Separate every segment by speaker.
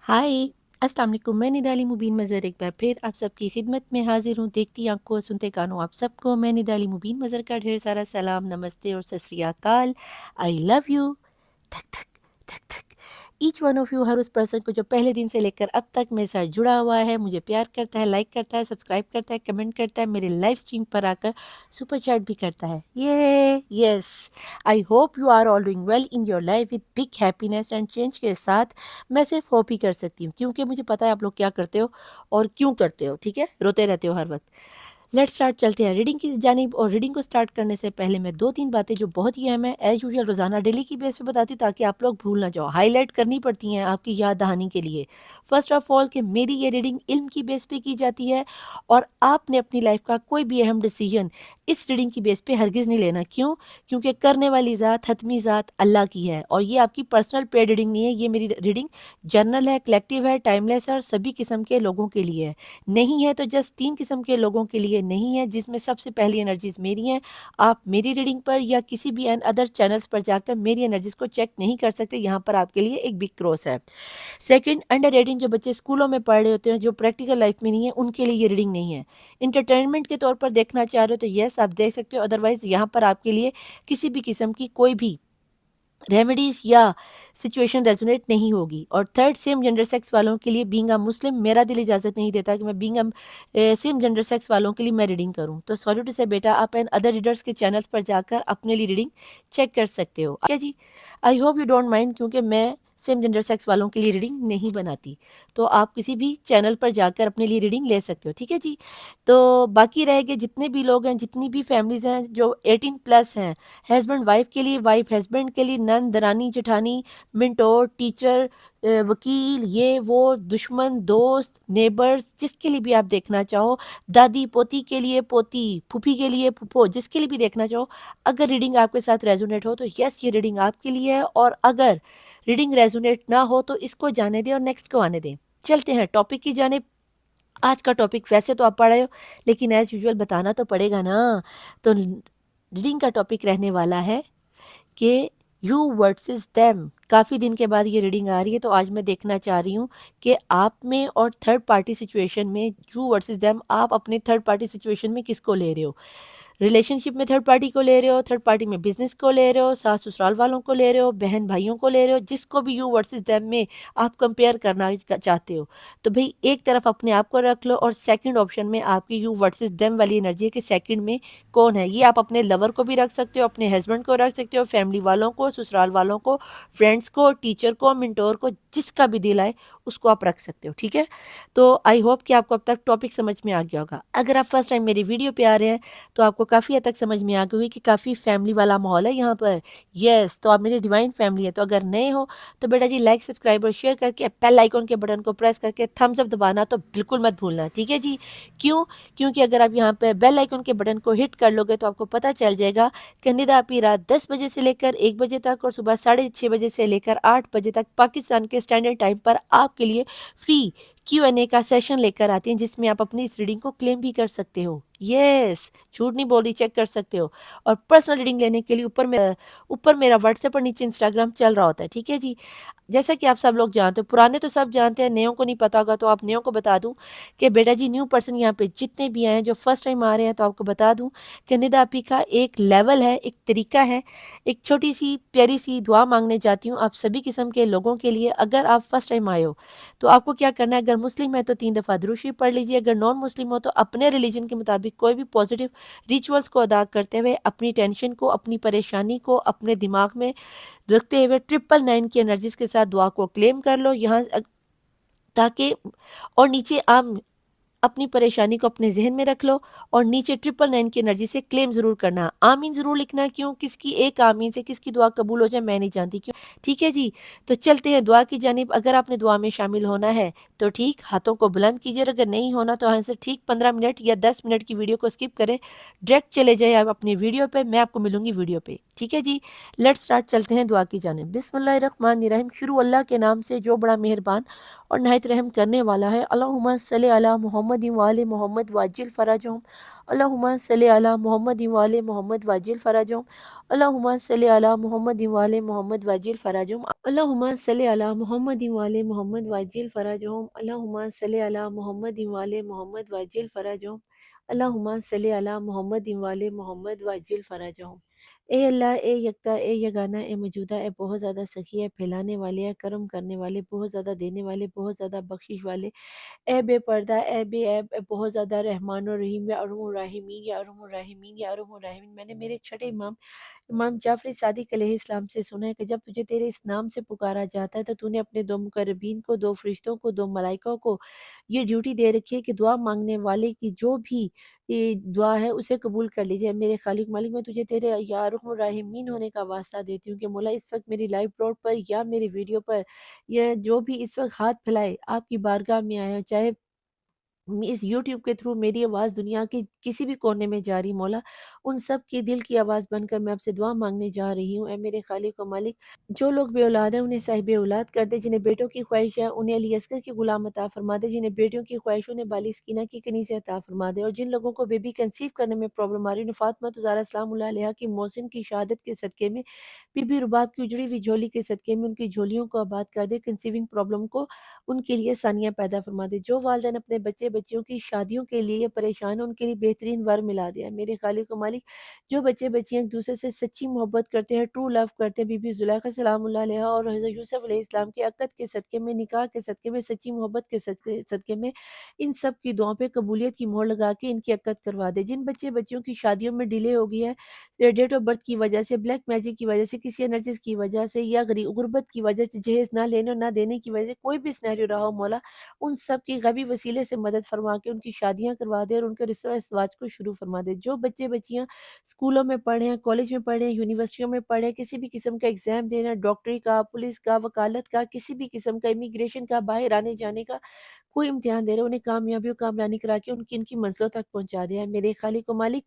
Speaker 1: हाय अस्सलाम वालेकुम। मैं निदाली मुबीन मज़र एक बार फिर आप सबकी खिदमत में हाजिर हूँ। देखती आंखों सुनते कानों आप सबको मैं निदाली मुबीन मज़र का ढेर सारा सलाम, नमस्ते और सत श्री अकाल। I love you. धक धक धक धक। ईच वन ऑफ यू, हर उस पर्सन को जो पहले दिन से लेकर अब तक मेरे साथ जुड़ा हुआ है, मुझे प्यार करता है, लाइक करता है, सब्सक्राइब करता है, कमेंट करता है, मेरे लाइव स्ट्रीम पर आकर सुपर चैट भी करता है। ये yes, I hope you are all doing well in your life with big happiness and change के साथ मैं सिर्फ होप ही कर सकती हूँ, क्योंकि मुझे पता है आप लोग क्या करते हो और क्यों करते हो। ठीक है, रोते रहते हो हर वक्त। लेट्स स्टार्ट, चलते हैं रीडिंग की जानिब। और रीडिंग को स्टार्ट करने से पहले मैं दो तीन बातें जो बहुत ही अहम है, एज यूजुअल रोजाना डेली की बेस पे बताती हूँ, ताकि आप लोग भूल ना जाओ। हाईलाइट करनी पड़ती हैं आपकी याद दहानी के लिए। फर्स्ट ऑफ ऑल कि मेरी ये रीडिंग इल्म की बेस पे की जाती है, और आपने अपनी लाइफ का कोई भी अहम डिसीजन इस रीडिंग की बेस पे हरगिज़ नहीं लेना। क्यों? क्योंकि करने वाली ज़ात, हतमी ज़ात अल्लाह की है, और ये आपकी पर्सनल पेड रीडिंग नहीं है। ये मेरी रीडिंग जनरल है, कलेक्टिव है, टाइमलेस है, और सभी किस्म के लोगों के लिए है। नहीं है तो जस्ट तीन किस्म के लोगों के लिए नहीं है, जिसमें सबसे पहली एनर्जीज मेरी हैं। आप मेरी रीडिंग पर या किसी भी अदर चैनल्स पर जाकर मेरी एनर्जीज को चेक नहीं कर सकते। यहाँ पर आपके लिए एक बिग क्रॉस है। सेकंड, अंडर रेटिंग जो बच्चे स्कूलों में पढ़ रहे होते हैं, जो प्रैक्टिकल लाइफ में नहीं है, उनके लिए ये रीडिंग नहीं है। इंटरटेनमेंट के तौर पर देखना चाह रहे हो तो यस आप देख सकते हो, अदरवाइज यहाँ पर आपके लिए किसी भी किस्म की कोई भी रेमेडीज या सिचुएशन रेजोनेट नहीं होगी। और थर्ड, सेम जेंडर सेक्स वालों के लिए, बीइंग अ मुस्लिम मेरा दिल इजाज़त नहीं देता कि मैं बीइंग सेम जेंडर सेक्स वालों के लिए मैं रीडिंग करूं। तो सॉरी टू से बेटा, आप एंड अदर रीडर्स के चैनल्स पर जाकर अपने लिए रीडिंग चेक कर सकते हो। क्या जी, I hope you don't mind, क्योंकि मैं सेम जेंडर सेक्स वालों के लिए रीडिंग नहीं बनाती। तो आप किसी भी चैनल पर जाकर अपने लिए रीडिंग ले सकते हो। ठीक है जी। तो बाकी रह गए जितने भी लोग हैं, जितनी भी फैमिलीज हैं जो 18+ हैं, हस्बैंड वाइफ के लिए, वाइफ हस्बैंड के लिए, नंद दरानी जेठानी, मिंटोर, टीचर, वकील, ये वो, दुश्मन, दोस्त, नेबर्स, जिसके लिए भी आप देखना चाहो, दादी पोती के लिए, पोती फूफी के लिए, फूफो, जिसके लिए भी देखना चाहो, अगर रीडिंग आपके साथ रेजोनेट हो तो यस ये रीडिंग आपके लिए है। और अगर रीडिंग रेजोनेट ना हो तो इसको जाने दें और नेक्स्ट को आने दें। चलते हैं टॉपिक की जाने। आज का टॉपिक वैसे तो आप पढ़ रहे हो, लेकिन एज यूजुअल बताना तो पड़ेगा ना। तो रीडिंग का टॉपिक रहने वाला है कि यू वर्सेस देम। काफ़ी दिन के बाद ये रीडिंग आ रही है, तो आज मैं देखना चाह रही हूँ कि आप में और थर्ड पार्टी सिचुएशन में, यू वर्सेस देम, आप अपने थर्ड पार्टी सिचुएशन में किसको ले रहे हो। रिलेशनशिप में थर्ड पार्टी को ले रहे हो, थर्ड पार्टी में बिजनेस को ले रहे हो, सास ससुराल वालों को ले रहे हो, बहन भाइयों को ले रहे हो, जिसको भी यू वर्सेस देम में आप कंपेयर करना चाहते हो, तो भाई एक तरफ अपने आप को रख लो, और सेकंड ऑप्शन में आपकी यू वर्सेस देम वाली एनर्जी है कि सेकंड में कौन है। ये आप अपने लवर को भी रख सकते हो, अपने हस्बैंड को रख सकते हो, फैमिली वालों को, ससुराल वालों को, फ्रेंड्स को, टीचर को, मिंटोर को, जिसका भी दिल आए उसको आप रख सकते हो। ठीक है। तो आई होप कि आपको अब तक टॉपिक समझ में आ गया होगा। अगर आप फर्स्ट टाइम मेरी वीडियो पे आ रहे हैं तो आपको काफ़ी हद तक समझ में आ गई होगी कि काफ़ी फैमिली वाला माहौल है यहाँ पर। यस, तो आप मेरी डिवाइन फैमिली है। तो अगर नए हो तो बेटा जी लाइक, सब्सक्राइब और शेयर करके बेल आइकन के बटन को प्रेस करके थम्स अप दबाना तो बिल्कुल मत भूलना। ठीक है जी। क्यों? क्योंकि अगर आप यहाँ पे बेल आइकन के बटन को हिट कर लोगे तो आपको पता चल जाएगा कि निदा आपी रात 10 बजे से लेकर 1 बजे तक और सुबह 6:30 बजे से लेकर 8 बजे तक पाकिस्तान के स्टैंडर्ड टाइम पर आपके लिए फ्री Q&A का सेशन लेकर आती हैं, जिसमें आप अपनी इस रीडिंग को क्लेम भी कर सकते हो। यस, झूठ नहीं बोल रही, चेक कर सकते हो। और पर्सनल रीडिंग लेने के लिए ऊपर मेरा व्हाट्सएप और नीचे इंस्टाग्राम चल रहा होता है। ठीक है जी। जैसा कि आप सब लोग जानते हो, पुराने तो सब जानते हैं, नयों को नहीं पता होगा, तो आप नयों को बता दूं कि बेटा जी न्यू पर्सन यहाँ पे जितने भी आए हैं, जो फर्स्ट टाइम आ रहे हैं, तो आपको बता दूं कि निदा आपी का एक लेवल है, एक तरीका है। एक छोटी सी प्यारी सी दुआ मांगने जाती हूँ आप सभी किस्म के लोगों के लिए। अगर आप फर्स्ट टाइम आए हो तो आपको क्या करना है, अगर मुस्लिम है तो 3 दफ़ा दुरूद शरीफ पढ़ लीजिए, अगर नॉन मुस्लिम हो तो अपने रिलीजन के मुताबिक कोई भी पॉजिटिव रिचुअल्स को अदा करते हुए अपनी टेंशन को, अपनी परेशानी को अपने दिमाग में रखते हुए 999 की एनर्जीज के साथ दुआ को क्लेम कर लो यहाँ, ताकि, और नीचे आप अपनी परेशानी को अपने जहन में रख लो, और नीचे 999 की एनर्जी से क्लेम जरूर करना, आमीन जरूर लिखना। क्यों? किसकी एक आमीन से किसकी दुआ कबूल हो जाए मैं नहीं जानती। क्यों? ठीक है जी। तो चलते हैं दुआ की जानिब। अगर आपने दुआ में शामिल होना है तो ठीक हाथों को बुलंद कीजिए, अगर नहीं होना तो यहाँ से ठीक 15 मिनट या 10 मिनट की वीडियो को स्किप करें, डायरेक्ट चले जाए आप अपनी वीडियो पे, मैं आपको मिलूंगी वीडियो पे। ठीक है जी। लेट्स स्टार्ट, चलते हैं दुआ की जानिब। बिस्मिल्लाहिर्रहमानिर्रहीम, शुरू अल्लाह के नाम से जो बड़ा मेहरबान और नहायत रहम करने वाला है। अल्लाहुम्मा सल्ली अला मुहम्मद व आले मोहम्मद वाजिल फ़रजहुम। अल्लाहुम्मा सल्लि अला मोहम्मद व आले मोहम्मद वाजिल फ़राजहुम। अल्लाहुम्मा सल्लि अला मोहम्मद व आले मोहम्मद वाजिल फ़राजहुम। अल्लाहुम्मा सल्लि अला मोहम्मद व आले मोहम्मद वाजिल फ़राजहुम। अल्लाहुम्मा सल्लि अला मोहम्मद व आले मोहम्मद वाजिल फ़राजहुम। अल्लाहुम्मा सल्लि अला मोहम्मद व आले मोहम्मद वाजिल फ़राजहुम। ए अल्लाह, ए यकता, ए यगाना, ए मौजूदा, ए बहुत ज़्यादा सखी है, फैलाने वाले, है करम करने वाले, बहुत ज़्यादा देने वाले, बहुत ज़्यादा बख्शिश वाले, ए बेपर्दा, ए बेऐब, ए बहुत ज़्यादा रहमान और रहीम, या अरहमुर राहिमीन, या अरहमुर राहिमीन, या अरहमुर राहिमीन। मैंने मेरे छठे इमाम इमाम जाफ़र सादिक अलैहिस्सलाम से सुना है कि जब तुझे तेरे इस नाम से पुकारा जाता है तो तूने अपने दो मुकर्रबीन को, दो फरिश्तों को, दो मलाइका को ये ड्यूटी दे रखी है कि दुआ मांगने वाले की जो भी ये दुआ है उसे कबूल कर लीजिए। मेरे खालिक मालिक, मैं तुझे तेरे या अर्हमुर राहिमीन होने का वास्ता देती हूँ कि मौला इस वक्त मेरी लाइव ब्रॉड पर या मेरी वीडियो पर या जो भी इस वक्त हाथ फैलाए आपकी बारगाह में आया, चाहे इस यूट्यूब के थ्रू मेरी आवाज़ दुनिया के किसी भी कोने में जा रही, मौला उन सब की दिल की आवाज़ बनकर मैं आपसे दुआ मांगने जा रही हूँ। ऐ मेरे खालिक व मालिक, जो लोग बेऔलाद हैं उन्हें साहिब औलाद कर दे, जिन्हें बेटों की ख्वाहिश है उन्हें अली असगर की गुलाम अता फरमा दे, जिन्हें बेटियों की ख्वाहिश उन्हें बाली सकीना की कनीज़ अता फरमा दे, और जिन लोगों को बेबी कंसीव करने में प्रॉब्लम आ रही है उन्हें फातिमा ज़हरा सलामुल्लाह अलैहा की मोहसिन की शहादत के सदक़े में, बीबी रुबाब की उजड़ी हुई झोली के सदक़े में उनकी झोलियों को आबाद कर दे, कंसीविंग प्रॉब्लम को उनके लिए सानिया पैदा फरमा दे। जो वालिदैन अपने बच्चे-बच्चियों की शादियों के लिए परेशान हैं, उनके लिए बेहतरीन वर मिला दे। मेरे खालिक व मालिक, जो बच्चे-बच्चियाँ एक-दूसरे से सच्ची मोहब्बत करते हैं, ट्रू लव करते हैं, बीबी ज़ुलेखा सलामुल्लाह अलैहा और हज़रत यूसुफ अलैहिस्सलाम के अक़द के सदक़े में, निकाह के सदक़े में, सच्ची मोहब्बत के सदक़े सदक़े में, इन सब की दुआओं पे कबूलियत की मोहर लगा के इनकी अक़द करवा दे। जिन बच्चे-बच्चियों की शादियों में डिले हो गई है, डेट ऑफ बर्थ की वजह से, ब्लैक मैजिक की वजह से, किसी एनर्जीज़ की वजह से, या गुर्बत की वजह से, जहेज़ ना लेने और ना देने की वजह से, कोई भी सिनेरियो रहा हो मौला, उन सब की गैबी वसीले से मदद फरमा के उनकी शादियाँ करवा दे और उनके रिश्ता-इज़्वाज को शुरू फरमा दे। जो बच्चे-बच्चियाँ स्कूलों में पढ़े हैं, कॉलेज में पढ़े हैं, यूनिवर्सिटियों में पढ़े हैं, किसी भी किस्म का एग्ज़ाम देना है, डॉक्टरी का, पुलिस का, वकालत का, किसी भी किस्म का, इमिग्रेशन का, बाहर आने-जाने का कोई इम्तिहान दे रहे हैं, उन्हें कामयाबी और कामरानी करा के उनकी इनकी मंज़िलों तक पहुँचा दिया है। मेरे खालिक व मालिक,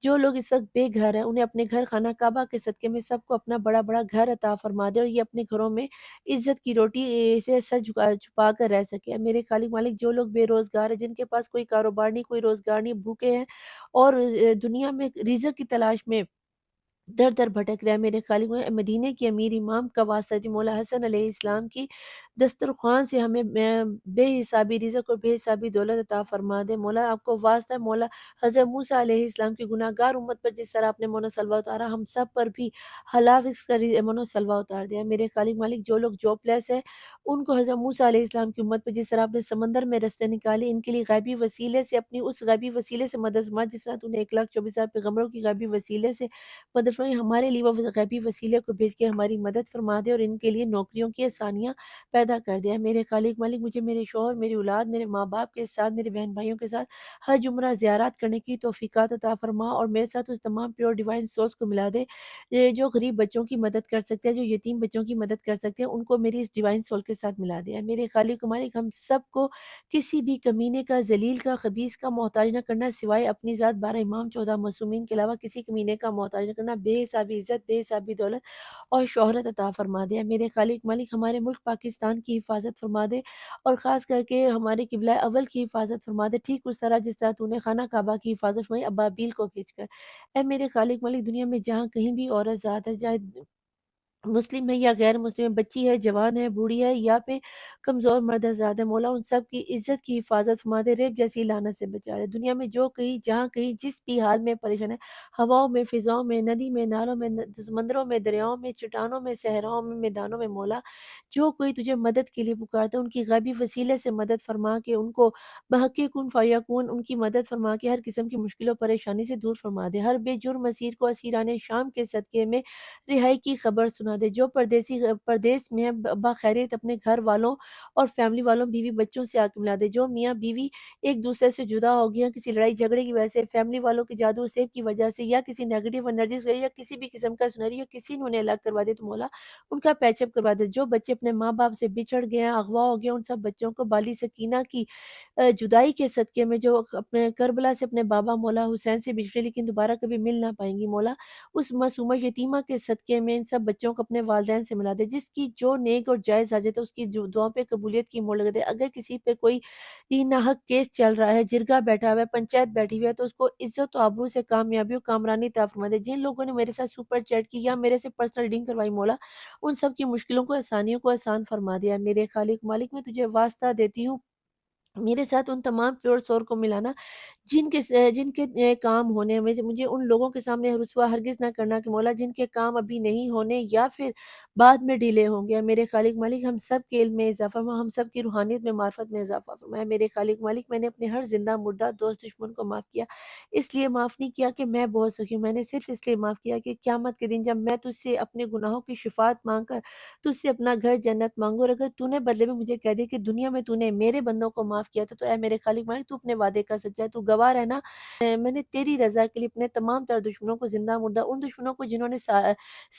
Speaker 1: जो लोग इस वक़्त बेघर हैं, उन्हें अपने घर खाना काबा के सदक़े में सबको अपना बड़ा-बड़ा घर अता फ़रमा दे और ये अपने घरों में इज़्ज़त की रोटी से सर झुका छुपा कर रह सकें। मेरे खालिक मालिक, जो लोग बेरोज़गार हैं, जिनके पास कोई कारोबार नहीं, कोई रोज़गार नहीं, भूखे हैं और दुनिया में रिज़्क की तलाश में दर-दर भटक रहा है, मेरे खालिक मदीने के अमीर इमाम का वास्ता जो मौला हसन अलैहिस्सलाम की दस्तरख़्वान से हमें बेहिसाबी रिज़्क और बेहिसाबी दौलत अता फ़रमा दे। मौला आपको वास्ता है, मौला हज़रत मूसा अलैहिस्सलाम की गुनाहगार उम्मत पर जिस तरह आपने मनो सलवा उतारा, हम सब पर भी हलाल रिज़्क का मनो सलवा उतार दिया। मेरे खालिक मालिक, जो लोग जॉबलेस हैं, उनको हज़रत मूसा अलैहिस्सलाम की उम्मत पर जिस तरह आपने समंदर में रास्ते निकाले, इनके लिए गैबी वसीले से अपनी उस गैबी वसीले से मदद फरमा, जिस तरह तूने 1,24,000 पैगम्बरों की गैबी वसीले से मदद फरमाई, हमारे लिए वो गैबी वसीले को भेज के हमारी मदद फरमा दे और इनके लिए नौकरियों की आसानियाँ पैदा कर दे। मेरे खालिक मालिक, मुझे मेरे शौहर, मेरी औलाद, मेरे माँ-बाप के साथ, मेरे बहन-भाइयों के साथ हज, उम्रा, ज़ियारत करने की तौफ़ीक़ात अता फ़रमा और मेरे साथ उस तमाम प्योर डिवाइन सोल्स को मिला दे, ये जो गरीब बच्चों की मदद कर सकते हैं, जो यतीम बच्चों की मदद कर सकते हैं, उनको मेरी इस डिवाइन सोल के साथ मिला दे। मेरे खालिक मालिक, हम सबको किसी भी कमीने का, ज़लील का, ख़बीस का मोहताज ना करना, सिवाय अपनी ज़ात 12 इमाम 14 मासूमीन के अलावा किसी कमीने का मोहताज ना करना, बेहिसाबी इज़्ज़त, बेहिसाबी दौलत और शोहरत अता फ़रमा दे। मेरे खालिक मालिक, हमारे मुल्क पाकिस्तान की हिफ़ाज़त फ़रमा दे और ख़ास करके हमारे किबला अव्वल की हिफ़ाज़त फ़रमा दे, ठीक उस तरह जिस तरह तूने खाना काबा की हिफ़ाज़त फ़रमाई अबाबील को भेजकर। ऐ मेरे खालिक मालिक, दुनिया में जहाँ कहीं भी औरत ज़ात है, चाहे मुस्लिम है या गैर मुस्लिम है, बच्ची है, जवान है, बूढ़ी है या फिर कमज़ोर मर्द हज़रात है, मौला उन सब की इज़्ज़त की हिफ़ाज़त फ़रमा दे, रेप जैसी लानत से बचा दे। दुनिया में जो कहीं जहाँ कहीं जिस भी हाल में परेशान है, हवाओं में, फ़िज़ाओं में, नदी में, नालों में, समंदरों में, दरियाओं में, चट्टानों में, सहराओं में, मैदानों में, मौला जो कोई तुझे मदद के लिए पुकारता है, उनकी गैबी वसीले से मदद फ़रमा के उनको बहक़ कुन फ़यकून उनकी मदद फ़रमा के हर किस्म की मुश्किल और परेशानी से दूर फ़रमा दे। हर बेजुर्म असीर को असीराने शाम के सदक़े में रिहाई की खबर सुना दे। जो परदेसी परदेस में है, बाखैरियत अपने घर वालों और फैमिली वालों, बीवी बच्चों से आके मिला दे। जो मियाँ-बीवी एक-दूसरे से जुदा हो गए हैं, किसी लड़ाई-झगड़े की वजह से, फैमिली वालों के जादू सेब की वजह से या किसी नेगेटिव एनर्जीज़ वजह या किसी भी किस्म का सिनेरियो किसी ने उन्हें अलग करवा दे तो मौला उनका पैचअप करवा दे। जो बच्चे अपने माँ-बाप से बिछड़ गए हैं, अगवा हो गए हैं, उन सब बच्चों को बाली सकीना की जुदाई के सदक़े में जो अपने करबला से अपने बाबा मौला हुसैन से बिछड़े लेकिन दोबारा कभी मिल ना पाएँगी, मौला उस मासूमा यतीमा के सदक़े में इन सब बच्चों کو اپنے والدین سے ملا دے، جس کی جو نیک اور جائز حاجت ہے اس کی جو دعاؤں پہ قبولیت کی موڑ لگا دے۔ اگر کسی پہ کوئی ناحق کیس چل رہا ہے، جرگہ بیٹھا ہوا ہے، پنچایت بیٹھی ہوئی ہے، تو اس کو عزت و آبرو سے کامیابی و کامرانی عطا فرما دے۔ جن لوگوں نے میرے ساتھ سپر چیٹ کی یا میرے سے پرسنل ریڈنگ کروائی مولا، ان سب کی مشکلوں کو آسانیوں کو آسان فرما دیا۔ میرے خالق مالک میں تجھے واسطہ دیتی ہوں، میرے ساتھ ان تمام پیور سور کو ملانا جن کے کام ہونے میں مجھے ان لوگوں کے سامنے رسوا ہرگز نہ کرنا کہ مولا جن کے کام ابھی نہیں ہونے یا پھر بعد میں ڈیلے ہوں گے۔ میرے خالق مالک ہم سب کے علم میں اضافہ فرما، ہم سب کی روحانیت میں معرفت میں اضافہ فرمایا۔ میرے خالق مالک میں نے اپنے ہر زندہ مردہ دوست دشمن کو معاف کیا، اس لیے معاف نہیں کیا کہ میں بہت سخی ہوں، میں نے صرف اس لیے معاف کیا کہ قیامت کے دن جب میں تجھ سے اپنے گناہوں کی شفاعت مانگ کر تجھ سے اپنا گھر جنت مانگوں، اور اگر تو نے بدلے میں مجھے کہہ دیا کہ دنیا میں تو نے میرے بندوں کو معاف کیا تھا، تو اے میرے خالق مالک تو اپنے وعدے کا سچا ہے، تو گواہ رہنا میں نے تیری رضا کے لیے اپنے تمام تر دشمنوں کو زندہ مردہ، ان دشمنوں کو جنہوں نے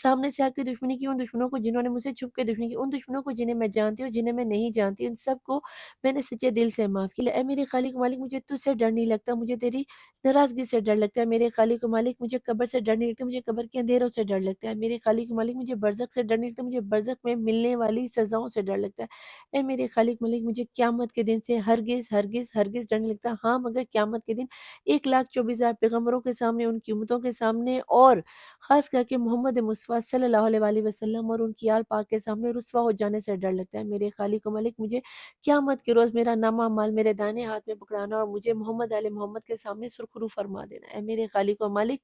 Speaker 1: سامنے سے آ کے دشمنی کی، ان دشمنوں کو جنہوں نے مجھ سے چھپ کے دشمنی کی، ان دشمنوں کو جنہیں میں جانتی ہوں جنہیں میں نہیں جانتی، ان سب کو میں نے سچے دل سے معاف کیا۔ اے میرے خالق مالک مجھے تجھ سے ڈر نہیں لگتا، مجھے تیری ناراضگی سے ڈر لگتا ہے۔ میرے خالق مالک مجھے قبر سے ڈر نہیں لگتا، مجھے قبر کے اندھیروں سے ڈر لگتا ہے۔ میرے خالق مالک مجھے برزخ سے ڈر نہیں لگتا، مجھے برزخ میں ملنے والی سزاؤں سے ڈر لگتا ہے۔ اے میرے خالق مالک مجھے قیامت کے دن سے ہرگز ہرگز ہرگز ڈر نہیں لگتا، ہاں مگر قیامت کے دن 1,24,000 پیغمبروں کے سامنے، ان کی امتوں کے سامنے، اور خاص کر کے محمد مصطفیٰ صلی اللہ علیہ وآلہ وسلم اور ان کی آل پاک کے سامنے رسوا ہو جانے سے ڈر لگتا ہے۔ میرے خالق و مالک مجھے قیامت کے روز میرا نامہ مال میرے دائیں ہاتھ میں پکڑانا اور مجھے محمد علیہ محمد کے سامنے سرخرو فرما دینا۔ اے میرے خالق و مالک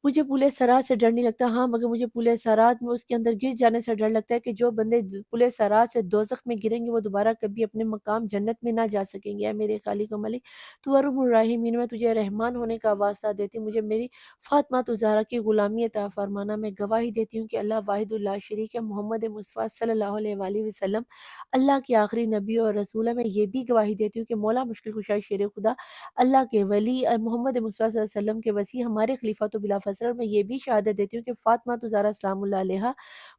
Speaker 1: مجھے پولے سرات سے ڈر نہیں لگتا، ہاں مگر مجھے پولے سرات میں اس کے اندر گر جانے سے ڈر لگتا ہے کہ جو بندے پولے سرات سے دوزخ میں گریں گے وہ دوبارہ کبھی اپنے مقام جنت میں نہ جا سکیں گے۔ اے میرے خالق و مالک تو ارحم الراحمین، میں تجھے رحمان ہونے کا واسطہ دیتی ہوں، مجھے میری فاطمہ زہرا کی غلامی عطا فرمانا۔ میں گواہی دیتی ہوں کہ اللہ واحد اللہ شریک ہے، محمد مصطفیٰ صلی اللہ علیہ وآلہ وسلم اللہ کے آخری نبی اور رسول ہے۔ میں یہ بھی گواہی دیتی ہوں کہ مولا مشکل کشا شیر خدا، اللہ کے ولی، محمد مصطفیٰ صلی اللہ علیہ وسلم کے وسیع، ہمارے خلیفۃ بلا فضل، میں یہ بھی شہادت دیتی ہوں کہ فاطمہ زہرا سلام اللہ علیہا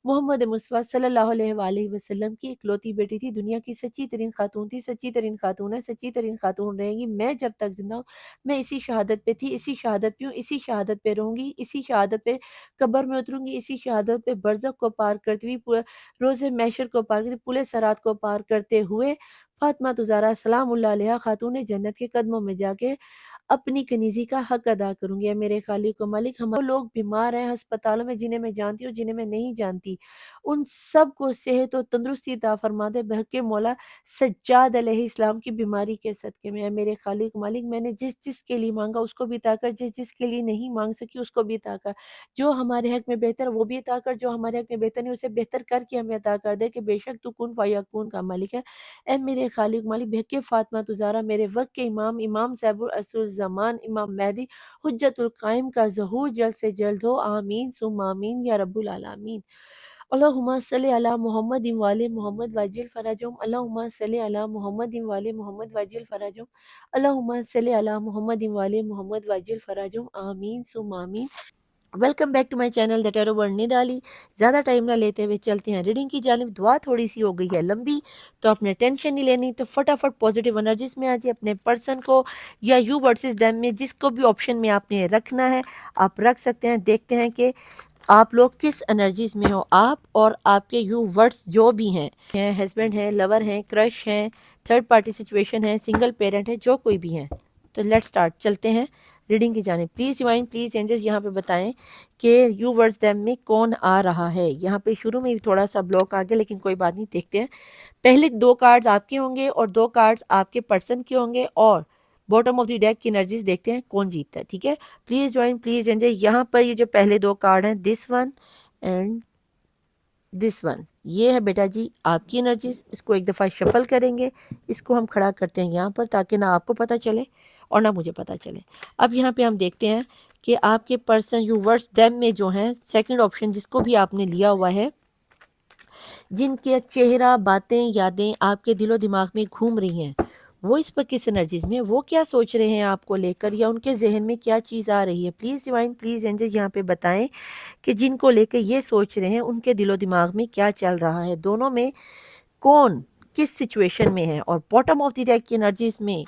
Speaker 1: محمد مصطفیٰ صلی اللہ علیہ وآلہ وسلم کی اکلوتی بیٹی تھی، دنیا کی سچی ترین خاتون تھی، سچی ترین خاتون ہے، سچی ترین خاتون رہے گی۔ میں جب تک زندہ ہوں میں اسی شہادت پہ تھی، اسی شہادت پہ ہوں، اسی شہادت پہ رہوں گی، اسی شہادت پہ قبر میں اتروں گی، اسی شہادت پہ برزخ کو پار کرتی ہوئی روز محشر کو پار کرتے پورے سرات کو پار کرتے ہوئے فاطمہ زہرا سلام اللہ علیہ خاتون جنت کے قدموں میں جا کے اپنی کنیزی کا حق ادا کروں گی۔ میرے خالق و مالک ہم لوگ بیمار ہیں ہسپتالوں میں، جنہیں میں جانتی ہوں جنہیں میں نہیں جانتی، ان سب کو صحت و تندرستی عطا فرما دے بہکہ مولا سجاد علیہ السلام کی بیماری کے صدقے میں۔ میرے خالق و مالک میں نے جس جس کے لیے مانگا اس کو بھی عطا کر، جس جس کے لیے نہیں مانگ سکی اس کو بھی عطا کر، جو ہمارے حق میں بہتر وہ بھی عطا کر، جو ہمارے حق میں بہتر نہیں اسے بہتر کر کے ہمیں عطا کر دے کہ بے شک تو کن فیکون کا مالک ہے۔ اے میرے خالق مالک بہکہ فاطمہ زہرا میرے وقت کے امام صاحب العصر زمان امام مہدی حجت القائم کا ظہور جلد سے جلد ہو، آمین ثم آمین یا رب العالمین۔ اللہم صلی علی محمد وآل محمد وعجل فرجهم، اللہم صلی علی محمد وآل محمد وعجل فرجهم، اللہم صلی علی محمد وآل محمد وعجل فرجهم، آمین ثم آمین۔ Welcome back to my channel the tarot world نیدالی۔ زیادہ ٹائم نہ لیتے ہوئے چلتے ہیں ریڈنگ کی جانب۔ دعا تھوڑی سی ہو گئی ہے لمبی تو آپ نے ٹینشن نہیں لینی، تو فٹافٹ پازیٹیو انرجیز میں آ جائے، اپنے پرسن کو یا یو ورسز دیم میں جس کو بھی آپشن میں آپ نے رکھنا ہے آپ رکھ سکتے ہیں۔ دیکھتے ہیں کہ آپ لوگ کس انرجیز میں ہو، آپ اور آپ کے یو ورڈز جو بھی ہیں، ہسبینڈ ہیں، لور ہیں، کرش ہیں، تھرڈ پارٹی سچویشن ہے، سنگل پیرنٹ ہے، جو کوئی بھی ہیں۔ تو لیٹ سٹارٹ، چلتے ہیں ریڈنگ کی جانب۔ پلیز ڈیوائن پلیز اینجلز یہاں پہ بتائیں کہ یو ورڈز دیم میں کون آ رہا ہے۔ یہاں پہ شروع میں بھی تھوڑا سا بلاک آ گیا لیکن کوئی بات نہیں، دیکھتے ہیں۔ پہلے 2 کارڈز آپ کے ہوں گے اور 2 کارڈز آپ کے پرسن کے ہوں گے، اور باٹم آف دی ڈیک کی انرجیز دیکھتے ہیں کون جیتتا ہے، ٹھیک ہے۔ Please join please angel. یہاں پر یہ جو پہلے 2 کارڈ ہیں، this one and this one, یہ ہے بیٹا جی آپ کی انرجیز۔ اس کو ایک دفعہ شفل کریں گے، اس کو ہم کھڑا کرتے ہیں یہاں پر تاکہ نہ آپ کو پتہ چلے اور نہ مجھے پتہ چلے۔ اب یہاں پہ ہم دیکھتے ہیں کہ آپ کے پرسن یو ورڈز دیم میں جو ہیں، سیکنڈ آپشن جس کو بھی آپ نے لیا ہوا ہے، جن کے چہرہ باتیں یادیں آپ کے دل و دماغ میں گھوم رہی ہیں، وہ اس پر کس انرجیز میں، وہ کیا سوچ رہے ہیں آپ کو لے کر، یا ان کے ذہن میں کیا چیز آ رہی ہے۔ پلیز ڈیوائن پلیز اینجل یہاں پہ بتائیں کہ جن کو لے کے یہ سوچ رہے ہیں ان کے دل و دماغ میں کیا چل رہا ہے، دونوں میں کون کس سچویشن میں ہے، اور باٹم آف دی ڈیک کی انرجیز میں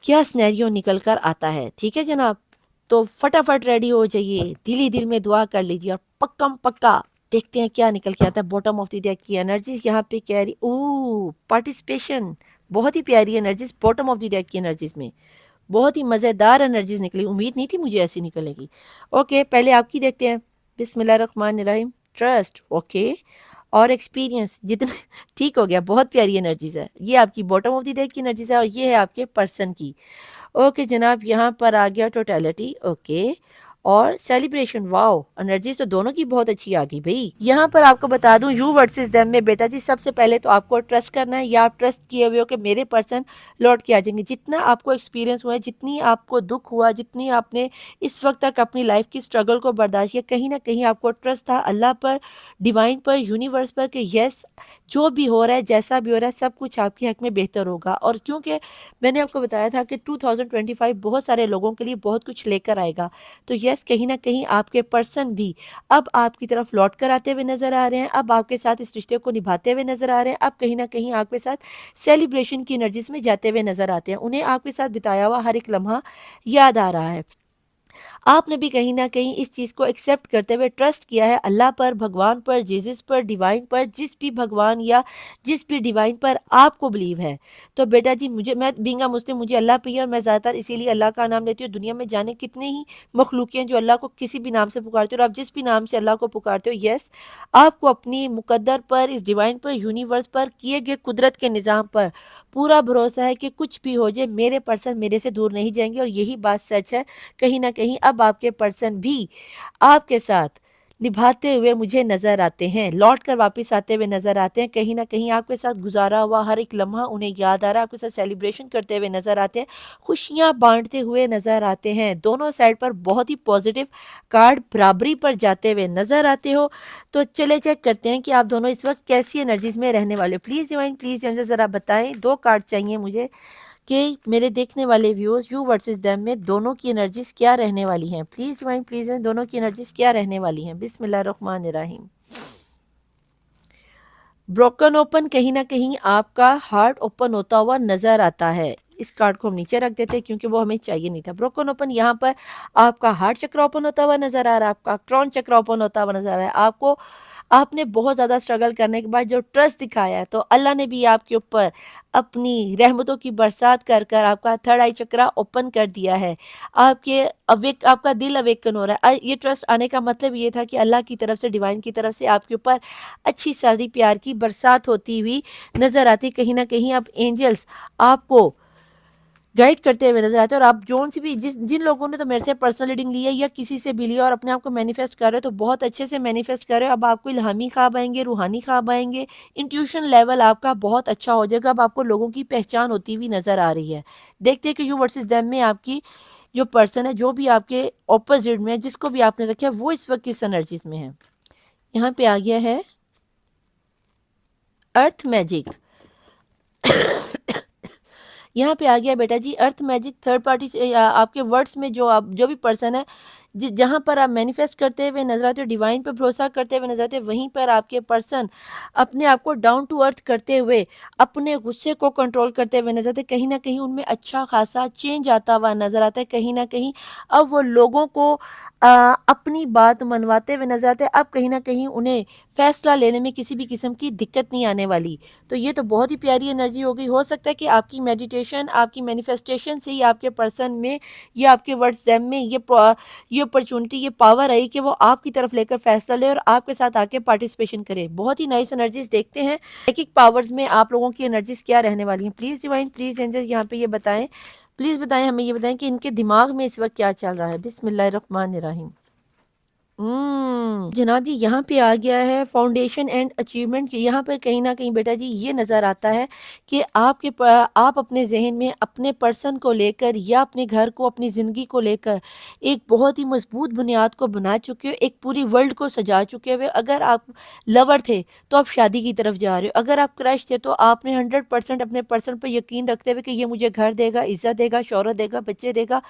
Speaker 1: کیا سینیریو نکل کر آتا ہے، ٹھیک ہے جناب۔ تو فٹافٹ ریڈی ہو جائیے، دل ہی دل میں دعا کر لیجیے اور پکم پکا دیکھتے ہیں کیا نکل کے آتا ہے بوٹم آف دی ڈیک کی انرجیز یہاں پہ کہہ رہی پارٹیسپیشن، بہت ہی پیاری energies bottom of the deck کی انرجیز میں، بہت ہی مزیدار انرجیز نکلی، امید نہیں تھی مجھے ایسی نکلے گی. اوکے پہلے آپ کی دیکھتے ہیں. بسم اللہ الرحمن الرحیم. ٹرسٹ، اوکے، اور ایکسپیرینس جتنے ٹھیک ہو گیا، بہت پیاری انرجیز ہے. یہ آپ کی باٹم آف دی ڈیک کی انرجیز ہے اور یہ ہے آپ کے پرسن کی. اوکے جناب یہاں پر آ گیا ٹوٹیلٹی، اوکے، اور سیلیبریشن. واو، انرجیز تو دونوں کی بہت اچھی آ گئی بھائی. یہاں پر آپ کو بتا دوں یو ورسز دیم میں بیٹا جی سب سے پہلے تو آپ کو ٹرسٹ کرنا ہے، یا آپ ٹرسٹ کیے ہوئے ہو کہ میرے پرسن لوٹ کے آ جائیں گے. جتنا آپ کو ایکسپیرینس ہوا ہے، جتنی آپ کو دکھ ہوا، جتنی آپ نے اس وقت تک اپنی لائف کی سٹرگل کو برداشت کیا، کہیں نہ کہیں آپ کو ٹرسٹ تھا اللہ پر، ڈیوائن پر، یونیورس پر، کہ یس جو بھی ہو رہا ہے، جیسا بھی ہو رہا ہے، سب کچھ آپ کے حق میں بہتر ہوگا. اور کیونکہ میں نے آپ کو بتایا تھا کہ 2025 بہت سارے لوگوں کے لیے بہت کچھ لے کر آئے گا، تو یس کہیں نہ کہیں آپ کے پرسن بھی اب آپ کی طرف لوٹ کر آتے ہوئے نظر آ رہے ہیں، اب آپ کے ساتھ اس رشتے کو نبھاتے ہوئے نظر آ رہے ہیں، اب کہیں نہ کہیں آپ کے ساتھ سیلیبریشن کی انرجیز میں جاتے ہوئے نظر آتے ہیں. انہیں آپ کے ساتھ بتایا ہوا ہر ایک لمحہ یاد آ رہا ہے. آپ نے بھی کہیں نہ کہیں اس چیز کو ایکسیپٹ کرتے ہوئے ٹرسٹ کیا ہے اللہ پر، بھگوان پر، جیزس پر، ڈیوائن پر، جس بھی بھگوان یا جس بھی ڈیوائن پر آپ کو بلیو ہے. تو بیٹا جی میں بینگ اے مسلم مجھے اللہ پہ ہے، اور میں زیادہ تر اسی لیے اللہ کا نام لیتی ہوں. دنیا میں جانے کتنے ہی مخلوق ہیں جو اللہ کو کسی بھی نام سے پکارتے ہو، اور آپ جس بھی نام سے اللہ کو پکارتے ہو، یس آپ کو اپنی مقدر پر، اس ڈیوائن پر، یونیورس پر، کیے گئے قدرت کے نظام پر پورا بھروسہ ہے کہ کچھ بھی ہو جائے میرے پرسن میرے سے دور نہیں جائیں گے. اور یہی بات سچ ہے. کہیں نہ کہیں اب آپ کے پرسن بھی آپ کے ساتھ نبھاتے ہوئے مجھے نظر آتے ہیں، لوٹ کر واپس آتے ہوئے نظر آتے ہیں. کہیں نہ کہیں آپ کے ساتھ گزارا ہوا ہر ایک لمحہ انہیں یاد آ رہا ہے، آپ کے ساتھ سیلیبریشن کرتے ہوئے نظر آتے ہیں، خوشیاں بانٹتے ہوئے نظر آتے ہیں. دونوں سائڈ پر بہت ہی پازیٹیو کارڈ برابری پر جاتے ہوئے نظر آتے ہو. تو چلے چیک کرتے ہیں کہ آپ دونوں اس وقت کیسی انرجیز میں رہنے والے ہو. پلیز ڈیوائن پلیز ذرا بتائیں، 2 کارڈ چاہیے مجھے کہ میرے دیکھنے والے ویوز یو ورسز دیم میں دونوں کی انرجیز کیا رہنے والی ہیں. پلیز ڈیوائن پلیز دونوں کی انرجیز کیا رہنے والی ہیں. بسم اللہ الرحمن الرحیم. بروکن اوپن، کہیں نہ کہیں آپ کا ہارٹ اوپن ہوتا ہوا نظر آتا ہے. اس کارڈ کو ہم نیچے رکھ دیتے کیونکہ وہ ہمیں چاہیے نہیں تھا. بروکن اوپن، یہاں پر آپ کا ہارٹ چکر اوپن ہوتا ہوا نظر آ رہا ہے، آپ کا کرون چکر اوپن ہوتا ہوا نظر آ رہا ہے. آپ نے بہت زیادہ سٹرگل کرنے کے بعد جو ٹرسٹ دکھایا ہے، تو اللہ نے بھی آپ کے اوپر اپنی رحمتوں کی برسات کر کر آپ کا تھرڈ آئی چکرا اوپن کر دیا ہے. آپ کا دل اویکن ہو رہا ہے. یہ ٹرسٹ آنے کا مطلب یہ تھا کہ اللہ کی طرف سے، ڈیوائن کی طرف سے آپ کے اوپر اچھی سادی پیار کی برسات ہوتی ہوئی نظر آتی. کہیں نہ کہیں اب اینجلس آپ کو گائیڈ کرتے ہوئے نظر آتے ہیں. اور آپ جون سے بھی جن لوگوں نے تو میرے سے پرسنل ریڈنگ لی ہے یا کسی سے بھی لیا اور اپنے آپ کو مینیفیسٹ کر رہے ہو، تو بہت اچھے سے مینیفیسٹ کر رہے ہو. اب آپ کو الہامی خواب آئیں گے، روحانی خواب آئیں گے، انٹیوشن لیول آپ کا بہت اچھا ہو جائے گا. اب آپ کو لوگوں کی پہچان ہوتی ہوئی نظر آ رہی ہے. دیکھتے ہیں کہ یو ورسز دیم میں آپ کی جو پرسن ہے، جو بھی آپ کے اپوزٹ میں، جس کو بھی آپ نے رکھا ہے، وہ اس وقت کس انرجیز میں ہے. یہاں پہ آ گیا ہے ارتھ میجک. یہاں پہ آ گیا بیٹا جی ارتھ میجک. تھرڈ پارٹی سے آپ کے ورڈز میں جو بھی پرسن ہے، جہاں پر آپ مینیفیسٹ کرتے ہوئے نظر آتے ہو، ڈیوائن پر بھروسہ کرتے ہوئے نظر آتے ہیں، وہیں پر آپ کے پرسن اپنے آپ کو ڈاؤن ٹو ارتھ کرتے ہوئے، اپنے غصے کو کنٹرول کرتے ہوئے نظر آتے ہیں. کہیں نہ کہیں ان میں اچھا خاصا چینج آتا ہوا نظر آتا ہے. کہیں نہ کہیں اب وہ لوگوں کو اپنی بات منواتے ہوئے نظر آتے ہیں. اب کہیں نہ کہیں انہیں فیصلہ لینے میں کسی بھی قسم کی دقت نہیں آنے والی. تو یہ تو بہت ہی پیاری انرجی ہو گئی. ہو سکتا ہے کہ آپ کی میڈیٹیشن، آپ کی مینیفیسٹیشن سے ہی آپ کے پرسن میں یا آپ کے ورڈز دیم میں یہ اپرچونٹی، یہ پاور آئی کہ وہ آپ کی طرف لے کر فیصلہ لے اور آپ کے ساتھ آ کے پارٹیسپیشن کرے. بہت ہی نائس انرجیز. دیکھتے ہیں ایک پاورز میں آپ لوگوں کی انرجیز کیا رہنے والی ہیں. پلیز ڈیوائن پلیز اینجلز یہاں پہ یہ بتائیں، پلیز بتائیں ہمیں، یہ بتائیں کہ ان کے دماغ میں اس وقت کیا چل رہا ہے. بسم اللہ الرحمن الرحیم. جناب جی یہاں پہ آ گیا ہے فاؤنڈیشن اینڈ اچیومنٹ. یہاں پہ کہیں نہ کہیں بیٹا جی یہ نظر آتا ہے کہ آپ اپنے ذہن میں اپنے پرسن کو لے کر یا اپنے گھر کو، اپنی زندگی کو لے کر ایک بہت ہی مضبوط بنیاد کو بنا چکے ہو، ایک پوری ورلڈ کو سجا چکے ہوئے. اگر آپ لور تھے تو آپ شادی کی طرف جا رہے ہو. اگر آپ کرش تھے تو آپ نے 100% اپنے پرسن پر یقین رکھتے ہوئے کہ یہ مجھے گھر دے گا، عزت دے گا، شہرت دے گا، بچے دے گا،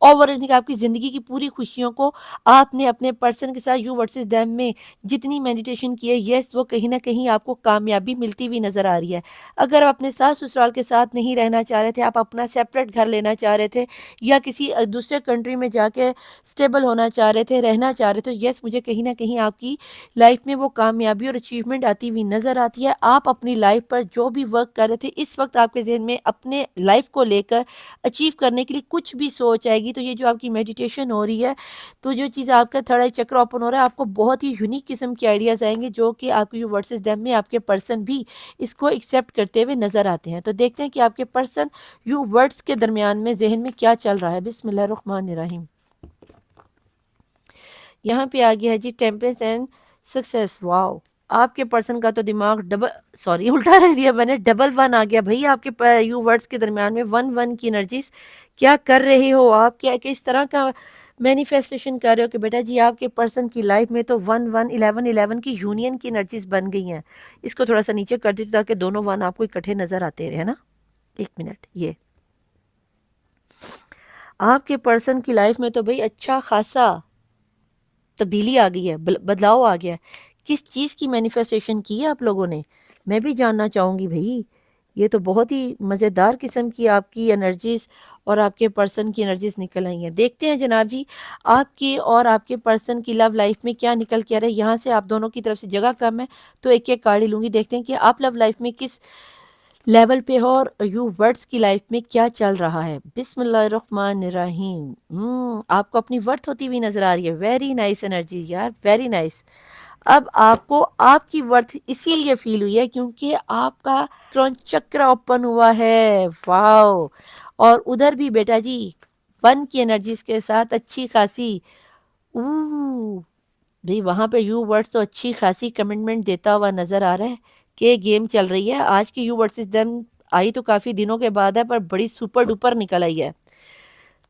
Speaker 1: اوور آپ کی زندگی کی پوری خوشیوں کو آپ نے اپنے पर्सन के साथ यू वर्सेस देम में जितनी मेडिटेशन की है, यस वो कहीं ना कहीं आपको कामयाबी मिलती हुई नज़र आ रही है। अगर आप अपने सास ससुराल के साथ नहीं रहना चाह रहे थे, आप अपना सेपरेट घर लेना चाह रहे थे या किसी दूसरे कंट्री में जाके स्टेबल होना चाह रहे थे, रहना चाह रहे थे, यस मुझे कहीं ना कहीं आपकी लाइफ में वो कामयाबी और अचीवमेंट आती हुई नज़र आती है। आप अपनी लाइफ पर जो भी वर्क कर रहे थे, इस वक्त आपके जहन में अपने लाइफ को लेकर अचीव करने के लिए कुछ भी सोच आएगी, तो ये जो आपकी मेडिटेशन हो रही है, तो जो चीज़ आपका थर्ड आई चक्र ओपन हो रहा है, आपको बहुत ही यूनिक किस्म के आइडियाज़ आएंगे जो कि आपके यू वर्सेस देम में आपके पर्सन भी इसको एक्सेप्ट करते हुए नज़र आते हैं। तो देखते हैं कि आपके पर्सन यू वर्ड्स के दरमियान में जहन में क्या चल रहा है। बिस्मिल्लाहिर्रहमानिर्रहीम। यहाँ पे आ गया है जी टेम्परेंस एंड सक्सेस। वाओ, आपके पर्सन का तो दिमाग डबल, सॉरी उल्टा रख दिया मैंने, डबल वन आ गया भाई आपके यू वर्ड्स के दरमियान में। वन वन की एनर्जीज क्या कर रहे हो आप, क्या किस तरह का मैनिफेस्टेशन कर रहे हो कि बेटा जी आपके पर्सन की लाइफ में तो वन वन 11 11 की यूनियन की एनर्जीज बन गई हैं। इसको थोड़ा सा नीचे कर दीजिए ताकि दोनों वन आपको इकट्ठे नज़र आते रहे ना। एक मिनट, ये आपके पर्सन की लाइफ में तो भाई अच्छा खासा तब्दीली आ गई है, बदलाव आ गया है। किस चीज़ की मैनिफेस्टेशन की है आप लोगों ने, मैं भी जानना चाहूँगी भाई। ये तो बहुत ही मज़ेदार किस्म की आपकी एनर्जीज़ और आपके पर्सन की एनर्जीज़ निकल आई हैं। देखते हैं जनाब जी आपकी और आपके पर्सन की लव लाइफ में क्या निकल के आ रहा है। यहाँ से आप दोनों की तरफ से जगह कम है तो एक एक कार्ड ही लूँगी। देखते हैं कि आप लव लाइफ में किस लेवल पे हो और यू वर्ड्स की लाइफ में क्या चल रहा है। बिस्मिल्लाहिर्रहमानिर्रहीम। आपको अपनी वर्थ होती हुई नजर आ रही है। वेरी नाइस एनर्जी यार, वेरी नाइस। अब आपको आपकी वर्थ इसीलिए फील हुई है क्योंकि आपका क्रॉन चक्र ओपन हुआ है। वाओ, और उधर भी बेटा जी वन की एनर्जीज के साथ अच्छी खासी भाई वहां पे यू वर्ड्स तो अच्छी खासी कमिटमेंट देता हुआ नजर आ रहा है कि गेम चल रही है। आज की यू वर्सेस देम आई तो काफ़ी दिनों के बाद है पर बड़ी सुपर डुपर निकल आई है।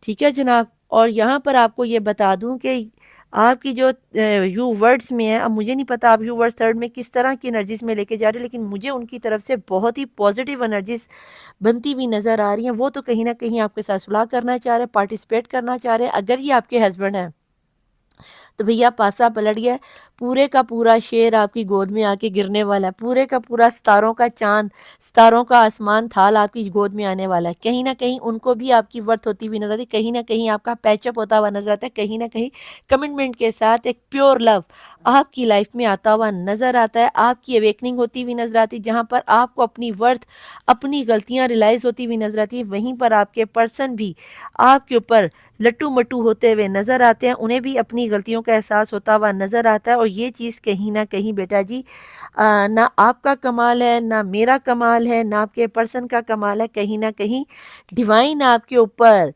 Speaker 1: ठीक है जनाब, और यहाँ पर आपको ये बता दूं कि आपकी जो यू वर्ड्स में है, अब मुझे नहीं पता आप यू वर्ड्स थर्ड में किस तरह की एनर्जीज में लेके जा रहे हैं, लेकिन मुझे उनकी तरफ से बहुत ही पॉजिटिव एनर्जीज बनती हुई नज़र आ रही हैं। वो तो कहीं ना कहीं आपके साथ सुलह करना चाह रहे हैं, पार्टिसिपेट करना चाह रहे हैं। अगर ये आपके हस्बैंड हैं तो भैया पासा पलट गया, पूरे का पूरा शेर आपकी गोद में आके गिरने वाला है। पूरे का पूरा सितारों का चांद, सितारों का आसमान थाल आपकी गोद में आने वाला है। कहीं ना कहीं उनको भी आपकी वर्थ होती हुई नजर आती है, कहीं ना कहीं आपका पैचअप होता हुआ नजर आता है, कहीं ना कहीं कमिटमेंट के साथ एक प्योर लव आपकी लाइफ में आता हुआ नजर आता है। आपकी अवेकनिंग होती हुई नजर आती है, जहाँ पर आपको अपनी वर्थ, अपनी गलतियाँ रियलाइज होती हुई नजर आती है। वहीं पर आपके पर्सन भी आपके ऊपर लट्टू मट्टू होते हुए नज़र आते हैं, उन्हें भी अपनी गलतियों का एहसास होता हुआ नज़र आता है। और ये चीज़ कहीं ना कहीं बेटा जी ना आपका कमाल है, ना मेरा कमाल है, ना आपके पर्सन का कमाल है, कहीं ना कहीं डिवाइन आपके ऊपर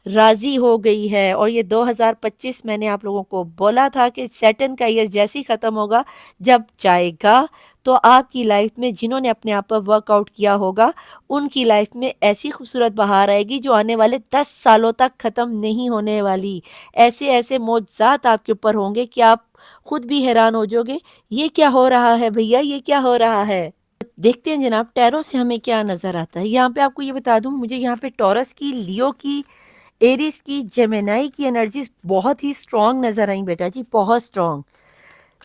Speaker 1: राज़ी हो गई है। और ये 2025 मैंने आप लोगों को बोला था कि सैटर्न का ईयर जैसे ही ख़त्म होगा, जब जाएगा तो आपकी लाइफ में जिन्होंने अपने आप पर वर्कआउट किया होगा उनकी लाइफ में ऐसी खूबसूरत बहार आएगी जो आने वाले 10 सालों तक ख़त्म नहीं होने वाली। ऐसे ऐसे मौजज़ात आपके ऊपर होंगे कि आप खुद भी हैरान हो जाओगे, ये क्या हो रहा है भैया, ये क्या हो रहा है। देखते हैं जनाब टैरो से हमें क्या नज़र आता है। यहाँ पे आपको ये बता दूँ, मुझे यहाँ पे टॉरस की, लियो की, एरिस की, जेमिनाई की एनर्जीज बहुत ही स्ट्रॉन्ग नज़र आई बेटा जी, बहुत स्ट्रॉन्ग।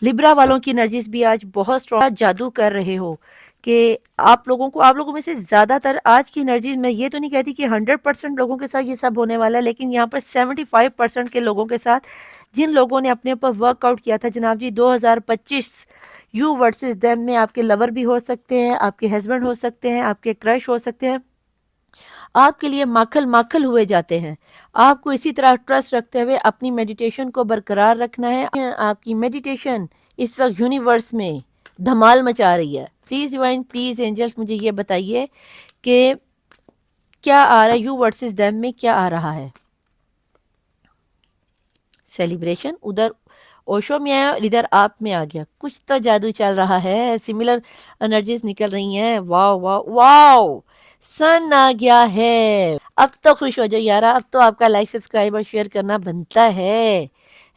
Speaker 1: लिब्रा वालों की एनर्जीज भी आज बहुत स्ट्रॉन्ग जादू कर रहे हो कि आप लोगों में से ज़्यादातर आज की एनर्जी, मैं ये तो नहीं कहती कि 100% लोगों के साथ ये सब होने वाला है, लेकिन यहाँ पर 75% के लोगों के साथ जिन लोगों ने अपने ऊपर वर्कआउट किया था जनाब जी 2025 यू वर्सेस देम में आपके लवर भी हो सकते हैं, आपके हस्बैंड हो सकते हैं, आपके क्रश हो सकते हैं, आपके लिए माखल माखल हुए जाते हैं। आपको इसी तरह ट्रस्ट रखते हुए अपनी मेडिटेशन को बरकरार रखना है। आपकी मेडिटेशन इस वक्त यूनिवर्स में धमाल मचा रही है। प्लीज़ डिवाइन, प्लीज़ एंजल्स, मुझे ये बताइए कि क्या आ रहा है यू वर्सेस देम में, क्या आ रहा है। सेलिब्रेशन उधर ओशो में आया और इधर आप में आ गया, कुछ तो जादू चल रहा है, सिमिलर एनर्जीज निकल रही हैं। वाओ वाओ वाओ, सन आ गया है। अब तो खुश हो जाओ यारा, अब तो आपका लाइक सब्सक्राइब और शेयर करना बनता है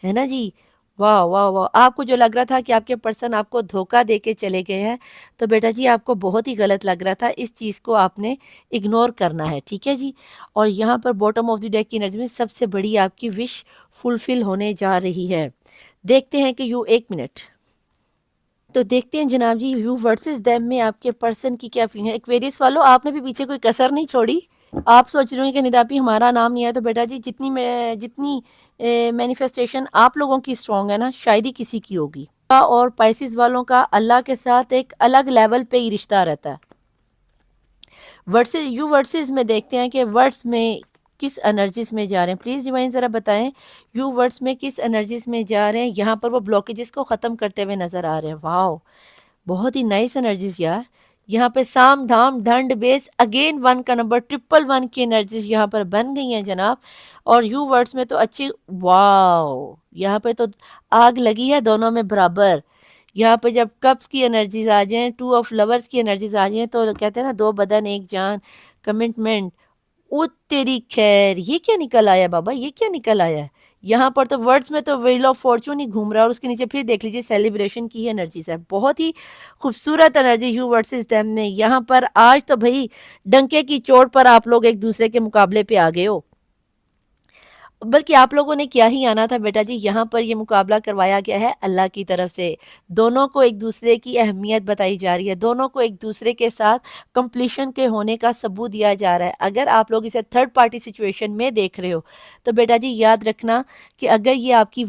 Speaker 1: ना जी। वाह वाह वाह, आपको जो लग रहा था कि आपके पर्सन आपको धोखा दे के चले गए हैं, तो बेटा जी आपको बहुत ही गलत लग रहा था। इस चीज़ को आपने इग्नोर करना है, ठीक है जी। और यहाँ पर बॉटम ऑफ द डेक की एनर्जी में सबसे बड़ी आपकी विश फुलफिल होने जा रही है। دیکھتے ہیں کہ یو، ایک منٹ، تو دیکھتے ہیں جناب جی یو ورسز دیم میں آپ کے پرسن کی کیا فیلنگ ہے۔ ایکویریس والوں، آپ نے بھی پیچھے کوئی کسر نہیں چھوڑی۔ آپ سوچ رہے ہیں کہ نداپی ہمارا نام نہیں ہے، تو بیٹا جی جتنی مینیفیسٹیشن آپ لوگوں کی اسٹرانگ ہے نا، شاید ہی کسی کی ہوگی۔ اور پائسز والوں کا اللہ کے ساتھ ایک الگ لیول پہ ہی رشتہ رہتا ہے۔ ورسز میں دیکھتے ہیں کہ ورڈز میں کس انرجیز میں جا رہے ہیں، پلیز ڈیوائن ذرا بتائیں یو ورڈز میں کس انرجیز میں جا رہے ہیں۔ یہاں پر وہ بلاکیجز کو ختم کرتے ہوئے نظر آ رہے ہیں۔ واو، بہت ہی نائس انرجیز یار۔ یہاں پہ سام دھام ڈھنڈ بیس اگین 1 کا نمبر 111 کی انرجیز یہاں پر بن گئی ہیں جناب۔ اور یو ورڈز میں تو اچھی، واو، یہاں پہ تو آگ لگی ہے دونوں میں برابر۔ یہاں پہ جب کپس کی انرجیز آ جائیں، 2 آف لورز کی انرجیز آ جائیں، تو کہتے ہیں نا 2 بدن ایک جان، کمٹمنٹ۔ او تیری خیر، یہ کیا نکل آیا بابا، یہ کیا نکل آیا ہے؟ یہاں پر تو ورڈز میں تو ویل آف فارچون ہی گھوم رہا ہے، اور اس کے نیچے پھر دیکھ لیجیے سیلیبریشن کی انرجیز ہے۔ بہت ہی خوبصورت انرجی یو ورسز دیم میں یہاں پر۔ آج تو بھئی ڈنکے کی چوٹ پر آپ لوگ ایک دوسرے کے مقابلے پہ آ گئے ہو، بلکہ آپ لوگوں نے کیا ہی آنا تھا بیٹا جی، یہاں پر یہ مقابلہ کروایا گیا ہے اللہ کی طرف سے۔ دونوں کو ایک دوسرے کی اہمیت بتائی جا رہی ہے، دونوں کو ایک دوسرے کے ساتھ کمپلیشن کے ہونے کا ثبوت دیا جا رہا ہے۔ اگر آپ لوگ اسے تھرڈ پارٹی سچویشن میں دیکھ رہے ہو تو بیٹا جی یاد رکھنا کہ اگر یہ آپ کی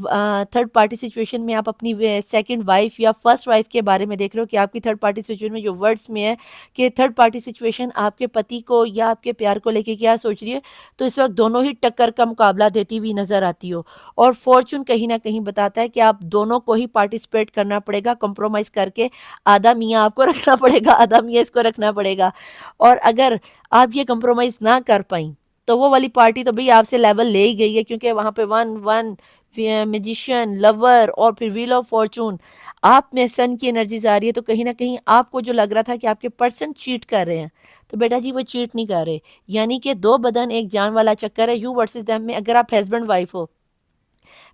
Speaker 1: تھرڈ پارٹی سچویشن میں آپ اپنی سیکنڈ وائف یا فرسٹ وائف کے بارے میں دیکھ رہے ہو کہ آپ کی تھرڈ پارٹی سچویشن میں جو ورڈز میں ہے کہ تھرڈ پارٹی سچویشن آپ کے پتی کو یا آپ کے پیار کو لے کے کیا سوچ رہی ہے، تو اس وقت دونوں ہی ٹکر کا مقابلہ دیتی ہوئی نظر آتی ہو، اور فارچون کہیں نہ کہیں بتاتا ہے کہ آپ دونوں کو ہی پارٹیسپیٹ کرنا پڑے گا، کمپرومائز کر کے آدھا میاں آپ کو رکھنا پڑے گا، آدھا میاں اس کو رکھنا پڑے گا۔ اور اگر آپ یہ کمپرومائز نہ کر پائیں تو وہ والی پارٹی تو بھئی آپ سے لیول لے ہی گئی ہے، کیونکہ وہاں پہ 1 میجیشین، لور، اور پھر ویل آف فارچون، آپ میں سن کی انرجیز آ رہی ہے۔ تو کہیں نہ کہیں آپ کو جو لگ رہا تھا کہ آپ کے پرسن چیٹ کر رہے ہیں، تو بیٹا جی وہ چیٹ نہیں کر رہے، یعنی کہ 2 بدن ایک جان والا چکر ہے یو ورسز دیم میں۔ اگر آپ ہسبینڈ وائف ہو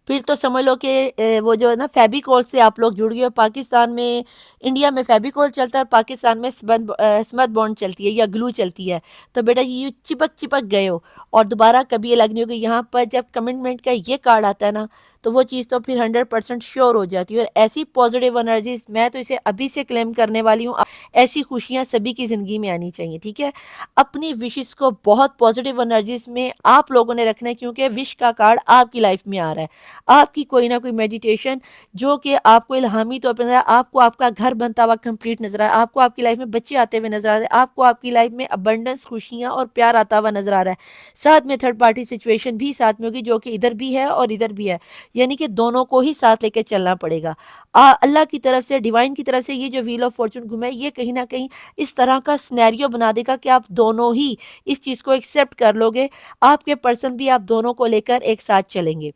Speaker 1: پھر تو سمجھ لو کہ وہ جو ہے نا فیبیکول سے آپ لوگ جڑ گئے ہو۔ پاکستان میں، انڈیا میں فیبیکول چلتا ہے، اور پاکستان میں سمت بانڈ چلتی ہے یا گلو چلتی ہے، تو بیٹا یہ چپک چپک گئے ہو، اور دوبارہ کبھی الگ نہیں ہوگی۔ یہاں پر جب کمٹمنٹ کا یہ کارڈ آتا ہے نا، تو وہ چیز تو پھر 100% شیور ہو جاتی ہے۔ اور ایسی پازیٹیو انرجیز، میں تو اسے ابھی سے کلیم کرنے والی ہوں، ایسی خوشیاں سبھی کی زندگی میں آنی چاہیے، ٹھیک ہے؟ اپنی وشز کو بہت پازیٹیو انرجیز میں آپ لوگوں نے رکھنا ہے، کیونکہ وش کا کارڈ آپ کی لائف میں آ رہا ہے۔ آپ کی کوئی نہ کوئی میڈیٹیشن جو کہ آپ کو الہامی طور پر نظر، آپ کو آپ کا گھر بنتا ہوا کمپلیٹ نظر آ رہا ہے، آپ کو آپ کی لائف میں بچے آتے ہوئے نظر آ رہے ہیں، آپ کو آپ کی لائف میں ابنڈنس، خوشیاں اور پیار آتا ہوا نظر آ رہا ہے۔ ساتھ میں تھرڈ پارٹی سچویشن بھی ساتھ میں ہوگی، جو کہ ادھر بھی ہے اور ادھر بھی ہے، یعنی کہ دونوں کو ہی ساتھ لے کے چلنا پڑے گا۔ اللہ کی طرف سے، ڈیوائن کی طرف سے یہ جو ویل آف فارچون گھوما ہے، یہ کہیں نہ کہیں اس طرح کا سنیریو بنا دے گا کہ آپ دونوں ہی اس چیز کو ایکسیپٹ کر لو گے، آپ کے پرسن بھی آپ دونوں کو لے کر ایک ساتھ چلیں گے۔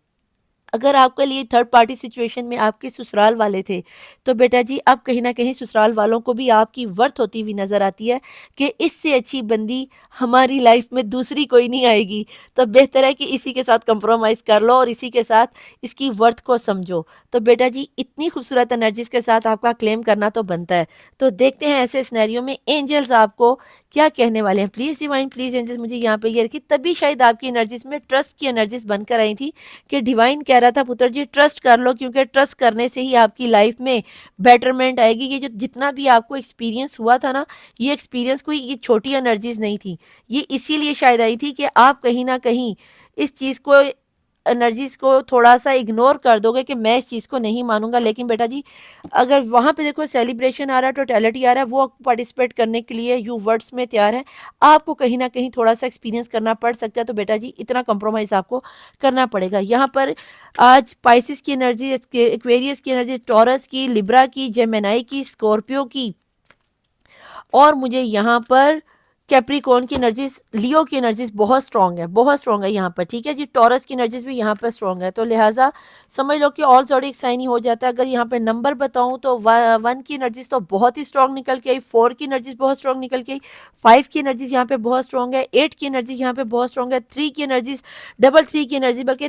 Speaker 1: اگر آپ کے لیے تھرڈ پارٹی سچویشن میں آپ کے سسرال والے تھے، تو بیٹا جی اب کہیں نہ کہیں سسرال والوں کو بھی آپ کی ورتھ ہوتی ہوئی نظر آتی ہے کہ اس سے اچھی بندی ہماری لائف میں دوسری کوئی نہیں آئے گی، تو بہتر ہے کہ اسی کے ساتھ کمپرومائز کر لو اور اسی کے ساتھ اس کی ورتھ کو سمجھو۔ تو بیٹا جی اتنی خوبصورت انرجیز کے ساتھ آپ کا کلیم کرنا تو بنتا ہے۔ تو دیکھتے ہیں ایسے سینیریو میں اینجلز آپ کو کیا کہنے والے ہیں۔ پلیز ڈیوائن، پلیز اینجلز مجھے یہاں پہ یہ رکھی، تبھی شاید آپ کی انرجیز میں ٹرسٹ کی انرجیز بن کر آئی تھی کہ ڈیوائن کہہ رہا تھا پتر جی ٹرسٹ کر لو، کیونکہ ٹرسٹ کرنے سے ہی آپ کی لائف میں بیٹرمنٹ آئے گی۔ یہ جو جتنا بھی آپ کو ایکسپیرینس ہوا تھا نا، یہ ایکسپیرینس کوئی یہ چھوٹی انرجیز نہیں تھی، یہ اسی لیے شاید آئی تھی کہ آپ کہیں نہ کہیں اس چیز کو، انرجیز کو تھوڑا سا اگنور کر دو گے کہ میں اس چیز کو نہیں مانوں گا۔ لیکن بیٹا جی اگر وہاں پہ دیکھو سیلیبریشن آ رہا ہے، ٹوٹیلٹی آ رہا ہے، وہ پارٹیسپیٹ کرنے کے لیے یو ورڈز میں تیار ہے۔ آپ کو کہیں نہ کہیں تھوڑا سا ایکسپیرینس کرنا پڑ سکتا ہے، تو بیٹا جی اتنا کمپرومائز آپ کو کرنا پڑے گا۔ یہاں پر آج پائسس کی انرجی، ایکویریس کی انرجی، ٹورس کی، لیبرا کی، جیمنائی کی، اسکورپیو کی، اور مجھے یہاں پر کیپریکون کی انرجیز، لیو کی انرجیز بہت سٹرونگ ہے، بہت سٹرونگ ہے یہاں پر، ٹھیک ہے جی۔ ٹورس کی انرجیز بھی یہاں پر سٹرونگ ہے، تو لہٰذا سمجھ لو کہ آل زوڈک سائن ہی ہو جاتا ہے۔ اگر یہاں پہ نمبر بتاؤں تو 1 کی انرجیز تو بہت ہی سٹرونگ نکل کے آئی، 4 کی انرجیز بہت سٹرونگ نکل کے آئی، 5 کی انرجیز یہاں پہ بہت سٹرونگ ہے، 8 کی انرجیز یہاں پہ بہت سٹرونگ ہے، 3 کی انرجیز، 3 کی انرجیز، بلکہ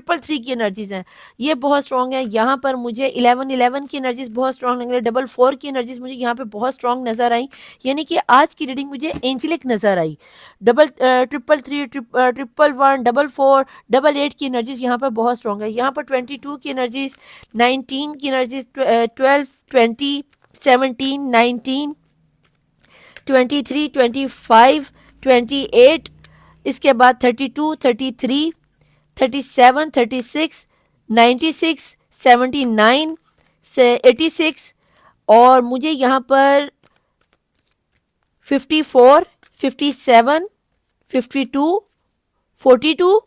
Speaker 1: 3 کی انرجیز ہیں، یہ بہت سٹرونگ ہے۔ یہاں پر مجھے 11 کی انرجیز بہت سٹرونگ لگ رہی ہے، 4 کی انرجیز مجھے یہاں پہ بہت سٹرونگ نظر آئی، یعنی کہ آج کی ریڈنگ مجھے एंजेलिक नज़र आई। 333, 111, 44, 88 की एनर्जीज यहाँ पर बहुत स्ट्रॉन्ग है। यहाँ पर 22 की एनर्जीज, 19 की एनर्जीज, 12, 20, 17, 19, 23, 25, 28, इसके बाद 32, 33, 37, 36, 96, 79 से 86, और मुझे यहाँ पर 54, 57, 52, 42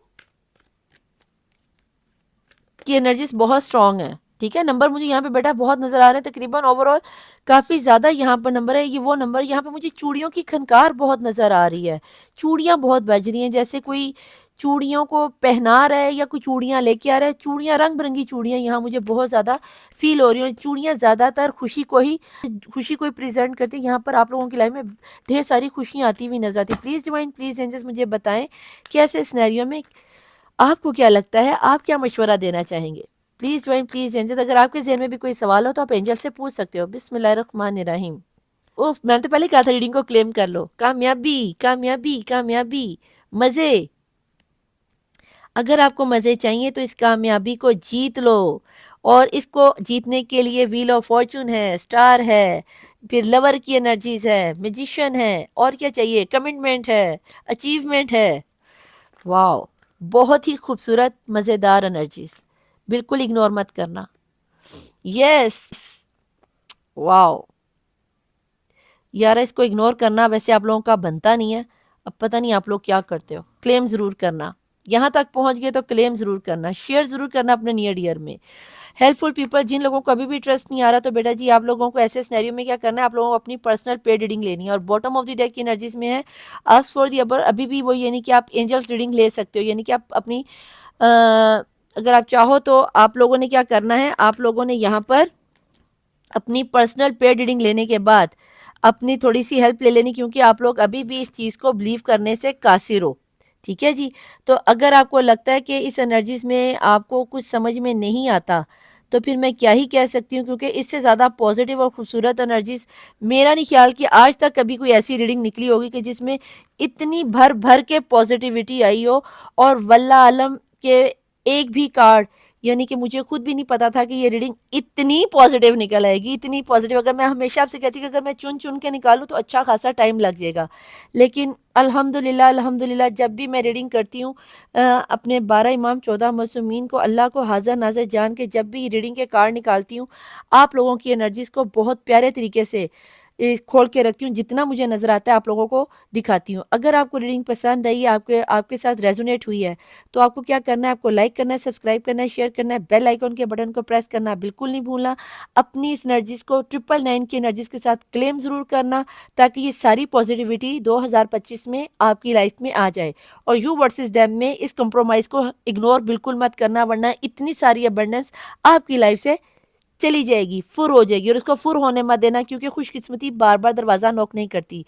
Speaker 1: की एनर्जीज बहुत स्ट्रॉन्ग है। ठीक है, नंबर मुझे यहाँ पे बेटा बहुत नजर आ रहे हैं, तकरीबन ओवरऑल काफी ज्यादा यहाँ पर नंबर है। ये वो नंबर, यहाँ पे मुझे चूड़ियों की खनकार बहुत नजर आ रही है, चूड़ियां बहुत बज रही हैं, जैसे कोई चूड़ियों को पहना रहा है या कोई चूड़ियां लेके आ रहा है। चूड़ियां, रंग बिरंगी चूड़ियां यहाँ मुझे बहुत ज्यादा फील हो रही है। चूड़ियां ज्यादातर खुशी को ही प्रेजेंट करती है। यहाँ पर आप लोगों की लाइफ में ढेर सारी खुशियां आती हुई नजर आती है। प्लीज डिवाइन, प्लीज एंजल्स मुझे बताएं कि ऐसे सिनेरियो में आपको क्या लगता है, आप क्या मशवरा देना चाहेंगे। प्लीज डिवाइन, प्लीज एंजल्स, अगर आपके ज़हन में भी कोई सवाल हो तो आप एंजल से पूछ सकते हो। बिस्मिल्लाहिर्रहमानिर्रहीम। ओह, मैंने तो पहले कहा था रीडिंग को क्लेम कर लो। कामयाबी, कामयाबी, कामयाबी, मज़े। अगर आपको मज़े चाहिए तो इस कामयाबी को जीत लो, और इसको जीतने के लिए व्हील ऑफ फॉर्चून है, स्टार है, फिर लवर की एनर्जीज है, मैजिशियन है, और क्या चाहिए, कमिटमेंट है, अचीवमेंट है। वाह, बहुत ही खूबसूरत मज़ेदार एनर्जीज, बिल्कुल इग्नोर मत करना। यस, वाह यार, इसको इग्नोर करना वैसे आप लोगों का बनता नहीं है। अब पता नहीं आप लोग क्या करते हो। क्लेम ज़रूर करना, यहाँ तक पहुँच गए तो क्लेम ज़रूर करना, शेयर ज़रूर करना अपने नियर डियर में। हेल्पफुल पीपल, जिन लोगों को अभी भी ट्रस्ट नहीं आ रहा, तो बेटा जी आप लोगों को ऐसे सिनेरियो में क्या करना है, आप लोगों को अपनी पर्सनल पेड रीडिंग लेनी है। और बॉटम ऑफ द डेक की एनर्जीज में है आस्क फॉर दी अबर, अभी भी वो, यानी कि आप एंजल्स रीडिंग ले सकते हो, यानी कि आप अपनी अगर आप चाहो तो आप लोगों ने क्या करना है, आप लोगों ने यहाँ पर अपनी पर्सनल पेड रीडिंग लेने के बाद अपनी थोड़ी सी हेल्प ले लेनी, क्योंकि आप लोग अभी भी इस चीज़ को बिलीव करने से कासिर हो। ठीक है जी, तो अगर आपको लगता है कि इस एनर्जीज में आपको कुछ समझ में नहीं आता, तो फिर मैं क्या ही कह सकती हूँ, क्योंकि इससे ज़्यादा पॉजिटिव और खूबसूरत एनर्जीज मेरा नहीं ख्याल कि आज तक कभी कोई ऐसी रीडिंग निकली होगी कि जिसमें इतनी भर भर के पॉजिटिविटी आई हो। और वल्लाह आलम के एक भी कार्ड, यानी कि मुझे खुद भी नहीं पता था कि ये रीडिंग इतनी पॉजिटिव निकल आएगी, इतनी पॉजिटिव। अगर मैं हमेशा आपसे कहती हूँ कि अगर मैं चुन चुन के निकालूँ तो अच्छा खासा टाइम लग जाएगा, लेकिन अल्हम्दुलिल्लाह, अल्हम्दुलिल्लाह जब भी मैं रीडिंग करती हूँ अपने 12 इमाम 14 मासूमीन को, अल्लाह को हाज़िर नाज़िर जान के जब भी रीडिंग के कार्ड निकालती हूँ, आप लोगों की एनर्जीज़ को बहुत प्यारे तरीके से खोल के रखती हूँ, जितना मुझे नज़र आता है आप लोगों को दिखाती हूँ। अगर आपको रीडिंग पसंद आई है, आपके आपके साथ रेजोनेट हुई है, तो आपको क्या करना है, आपको लाइक करना है, सब्सक्राइब करना है, शेयर करना है, बेल आइकन के बटन को प्रेस करना बिल्कुल नहीं भूलना। अपनी इस एनर्जीज़ को 999 की एनर्जीज़ के साथ क्लेम ज़रूर करना, ताकि ये सारी पॉजिटिविटी 2025 में आपकी लाइफ में आ जाए। और यू वर्सेस देम में इस कंप्रोमाइज़ को इग्नोर बिल्कुल मत करना, वरना इतनी सारी अबंडेंस आपकी लाइफ से चली जाएगी, फुर हो जाएगी। और उसको फुर होने मत देना, क्योंकि खुशकिस्मती बार बार दरवाज़ा नॉक नहीं करती।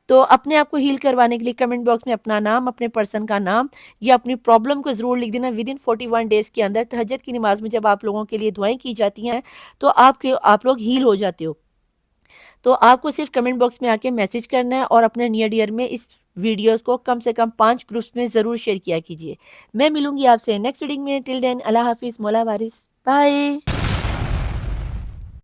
Speaker 1: तो अपने आप को हील करवाने के लिए कमेंट बॉक्स में अपना नाम, अपने पर्सन का नाम या अपनी प्रॉब्लम को ज़रूर लिख देना। विद इन 41 डेज़ के अंदर तहज्जुद की नमाज में जब आप लोगों के लिए दुआएं की जाती हैं, तो आप लोग हील हो जाते हो। तो आपको सिर्फ कमेंट बॉक्स में आके मैसेज करना है, और अपने नियर डियर में इस वीडियोस को कम से कम 5 ग्रुप्स में ज़रूर शेयर किया कीजिए। मैं मिलूंगी आपसे नेक्स्ट रीडिंग में। टिल देन, अल्लाह हाफिज़, मौला वारिस, बाय।